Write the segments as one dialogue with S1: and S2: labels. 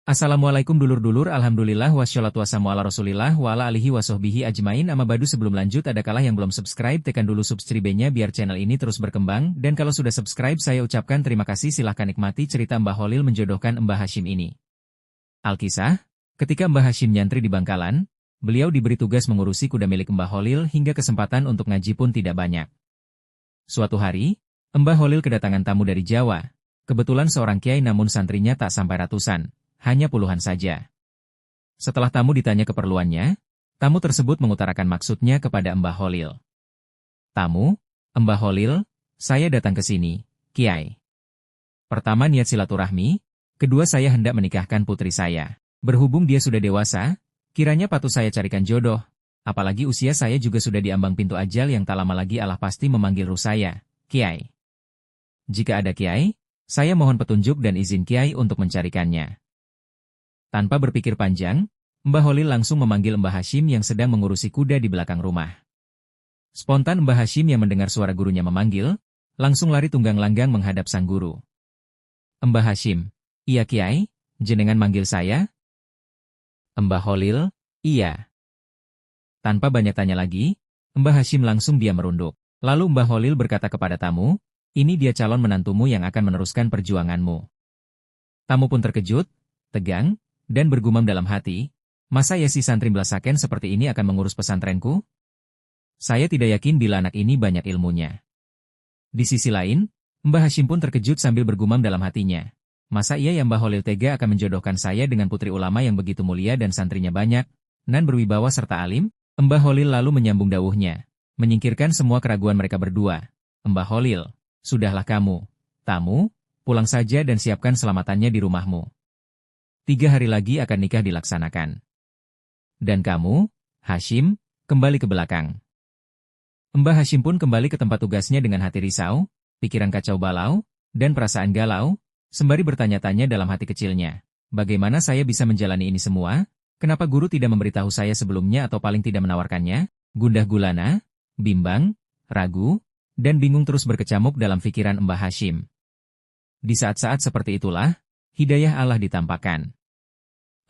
S1: Assalamualaikum dulur-dulur, alhamdulillah wassalatu wassalamu ala rasulillah wa ala alihi wassohbihi ajmain. Amma badu, sebelum lanjut ada kalah yang belum subscribe, tekan dulu subscribe-nya biar channel ini terus berkembang, dan kalau sudah subscribe saya ucapkan terima kasih. Silahkan nikmati cerita Mbah Holil menjodohkan Mbah Hashim ini. Alkisah, ketika Mbah Hashim nyantri di Bangkalan, beliau diberi tugas mengurusi kuda milik Mbah Holil hingga kesempatan untuk ngaji pun tidak banyak. Suatu hari, Mbah Holil kedatangan tamu dari Jawa, kebetulan seorang kiai namun santrinya tak sampai ratusan. Hanya puluhan saja. Setelah tamu ditanya keperluannya, tamu tersebut mengutarakan maksudnya kepada Mbah Holil. Tamu, Mbah Holil, saya datang ke sini, Kiai. Pertama niat silaturahmi, kedua saya hendak menikahkan putri saya. Berhubung dia sudah dewasa, kiranya patut saya carikan jodoh, apalagi usia saya juga sudah diambang pintu ajal yang tak lama lagi Allah pasti memanggil ruh saya, Kiai. Jika ada Kiai, saya mohon petunjuk dan izin Kiai untuk mencarikannya. Tanpa berpikir panjang, Mbah Holil langsung memanggil Mbah Hashim yang sedang mengurusi kuda di belakang rumah. Spontan Mbah Hashim yang mendengar suara gurunya memanggil, langsung lari tunggang langgang menghadap sang guru. Mbah Hashim, iya Kiai, jenengan manggil saya? Mbah Holil, iya. Tanpa banyak tanya lagi, Mbah Hashim langsung diam merunduk. Lalu Mbah Holil berkata kepada tamu, ini dia calon menantumu yang akan meneruskan perjuanganmu. Tamu pun terkejut, tegang, dan bergumam dalam hati, masa ya si santri belasaken seperti ini akan mengurus pesantrenku? Saya tidak yakin bila anak ini banyak ilmunya. Di sisi lain, Mbah Hashim pun terkejut sambil bergumam dalam hatinya. Masa iya yang Mbah Holil tega akan menjodohkan saya dengan putri ulama yang begitu mulia dan santrinya banyak, nan berwibawa serta alim? Mbah Holil lalu menyambung dawuhnya, menyingkirkan semua keraguan mereka berdua. Mbah Holil, sudahlah kamu, tamu, pulang saja dan siapkan selamatannya di rumahmu. 3 hari lagi akan nikah dilaksanakan. Dan kamu, Hashim, kembali ke belakang. Mbah Hashim pun kembali ke tempat tugasnya dengan hati risau, pikiran kacau balau, dan perasaan galau, sembari bertanya-tanya dalam hati kecilnya. Bagaimana saya bisa menjalani ini semua? Kenapa guru tidak memberitahu saya sebelumnya atau paling tidak menawarkannya? Gundah gulana, bimbang, ragu, dan bingung terus berkecamuk dalam pikiran Mbah Hashim. Di saat-saat seperti itulah, hidayah Allah ditampakkan.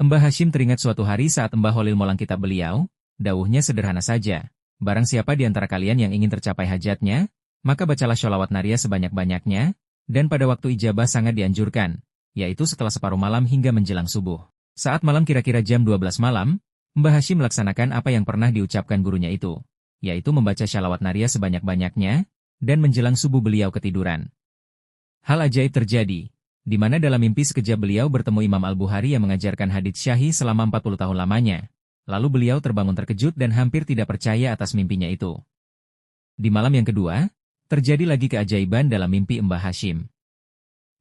S1: Mbah Hashim teringat suatu hari saat Mbah Holil molang kitab beliau, dawuhnya sederhana saja. Barang siapa di antara kalian yang ingin tercapai hajatnya, maka bacalah sholawat naria sebanyak-banyaknya, dan pada waktu ijabah sangat dianjurkan, yaitu setelah separuh malam hingga menjelang subuh. Saat malam kira-kira jam 12 malam, Mbah Hashim melaksanakan apa yang pernah diucapkan gurunya itu, yaitu membaca sholawat naria sebanyak-banyaknya, dan menjelang subuh beliau ketiduran. Hal ajaib terjadi, di mana dalam mimpi sekejap beliau bertemu Imam Al-Bukhari yang mengajarkan hadits syahih selama 40 tahun lamanya. Lalu beliau terbangun terkejut dan hampir tidak percaya atas mimpinya itu. Di malam yang kedua, terjadi lagi keajaiban dalam mimpi Mbah Hashim.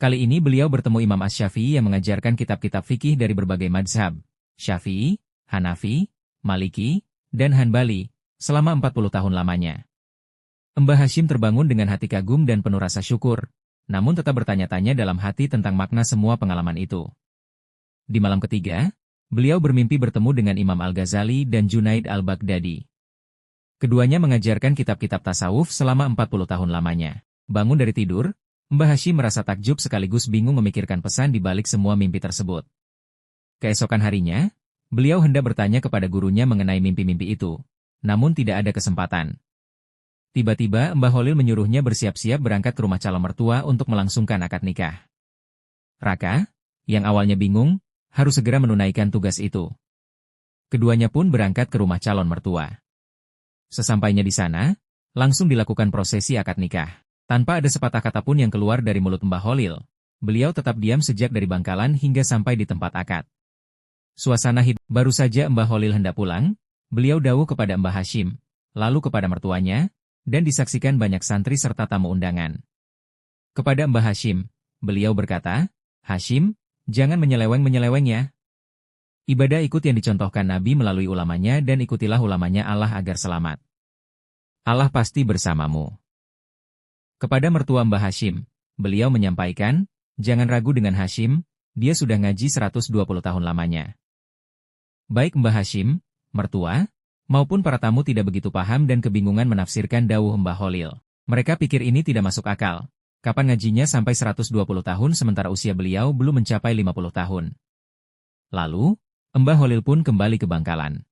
S1: Kali ini beliau bertemu Imam Asy-Syafi'i yang mengajarkan kitab-kitab fikih dari berbagai mazhab, Syafi'i, Hanafi, Maliki, dan Hanbali, selama 40 tahun lamanya. Mbah Hashim terbangun dengan hati kagum dan penuh rasa syukur, namun tetap bertanya-tanya dalam hati tentang makna semua pengalaman itu. Di malam ketiga, beliau bermimpi bertemu dengan Imam Al-Ghazali dan Junaid Al-Baghdadi. Keduanya mengajarkan kitab-kitab tasawuf selama 40 tahun lamanya. Bangun dari tidur, Mbah Hashim merasa takjub sekaligus bingung memikirkan pesan di balik semua mimpi tersebut. Keesokan harinya, beliau hendak bertanya kepada gurunya mengenai mimpi-mimpi itu, namun tidak ada kesempatan. Tiba-tiba Mbah Holil menyuruhnya bersiap-siap berangkat ke rumah calon mertua untuk melangsungkan akad nikah. Raka, yang awalnya bingung, harus segera menunaikan tugas itu. Keduanya pun berangkat ke rumah calon mertua. Sesampainya di sana, langsung dilakukan prosesi akad nikah. Tanpa ada sepatah kata pun yang keluar dari mulut Mbah Holil, beliau tetap diam sejak dari Bangkalan hingga sampai di tempat akad. Suasana hidup. Baru saja Mbah Holil hendak pulang, beliau dawuh kepada Mbah Hashim, lalu kepada mertuanya, dan disaksikan banyak santri serta tamu undangan. Kepada Mbah Hashim, beliau berkata, Hashim, jangan menyeleweng-menyeleweng ya. Ibadah ikut yang dicontohkan Nabi melalui ulamanya dan ikutilah ulamanya Allah agar selamat. Allah pasti bersamamu. Kepada mertua Mbah Hashim, beliau menyampaikan, jangan ragu dengan Hashim, dia sudah ngaji 120 tahun lamanya. Baik Mbah Hashim, mertua, maupun para tamu tidak begitu paham dan kebingungan menafsirkan dawuh Mbah Holil. Mereka pikir ini tidak masuk akal. Kapan ngajinya sampai 120 tahun sementara usia beliau belum mencapai 50 tahun. Lalu, Mbah Holil pun kembali ke Bangkalan.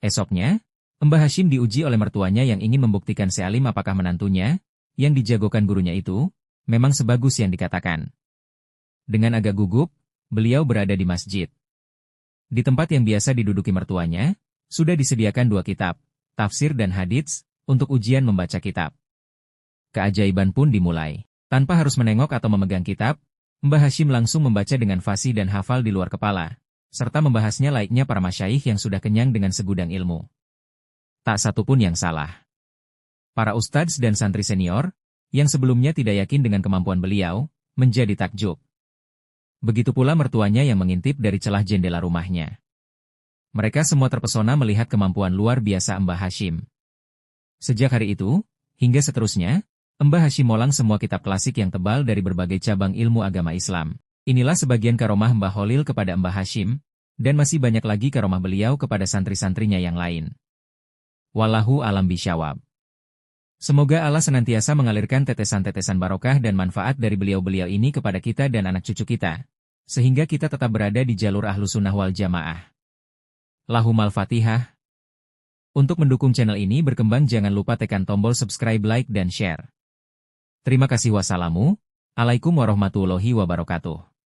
S1: Esoknya, Mbah Hashim diuji oleh mertuanya yang ingin membuktikan Sealim apakah menantunya, yang dijagokan gurunya itu, memang sebagus yang dikatakan. Dengan agak gugup, beliau berada di masjid. Di tempat yang biasa diduduki mertuanya, sudah disediakan 2 kitab, tafsir dan hadits, untuk ujian membaca kitab. Keajaiban pun dimulai. Tanpa harus menengok atau memegang kitab, Mbah Hashim langsung membaca dengan fasih dan hafal di luar kepala, serta membahasnya layaknya para masyaikh yang sudah kenyang dengan segudang ilmu. Tak satu pun yang salah. Para ustadz dan santri senior, yang sebelumnya tidak yakin dengan kemampuan beliau, menjadi takjub. Begitu pula mertuanya yang mengintip dari celah jendela rumahnya. Mereka semua terpesona melihat kemampuan luar biasa Mbah Hashim. Sejak hari itu, hingga seterusnya, Mbah Hashim molang semua kitab klasik yang tebal dari berbagai cabang ilmu agama Islam. Inilah sebagian karomah Mbah Holil kepada Mbah Hashim, dan masih banyak lagi karomah beliau kepada santri-santrinya yang lain. Wallahu alam bisyawab. Semoga Allah senantiasa mengalirkan tetesan-tetesan barokah dan manfaat dari beliau-beliau ini kepada kita dan anak cucu kita, sehingga kita tetap berada di jalur Ahlus Sunnah wal Jamaah. Lahumal Fatihah. Untuk mendukung channel ini berkembang jangan lupa tekan tombol subscribe, like, dan share. Terima kasih. Wassalamu alaikum warahmatullahi wabarakatuh.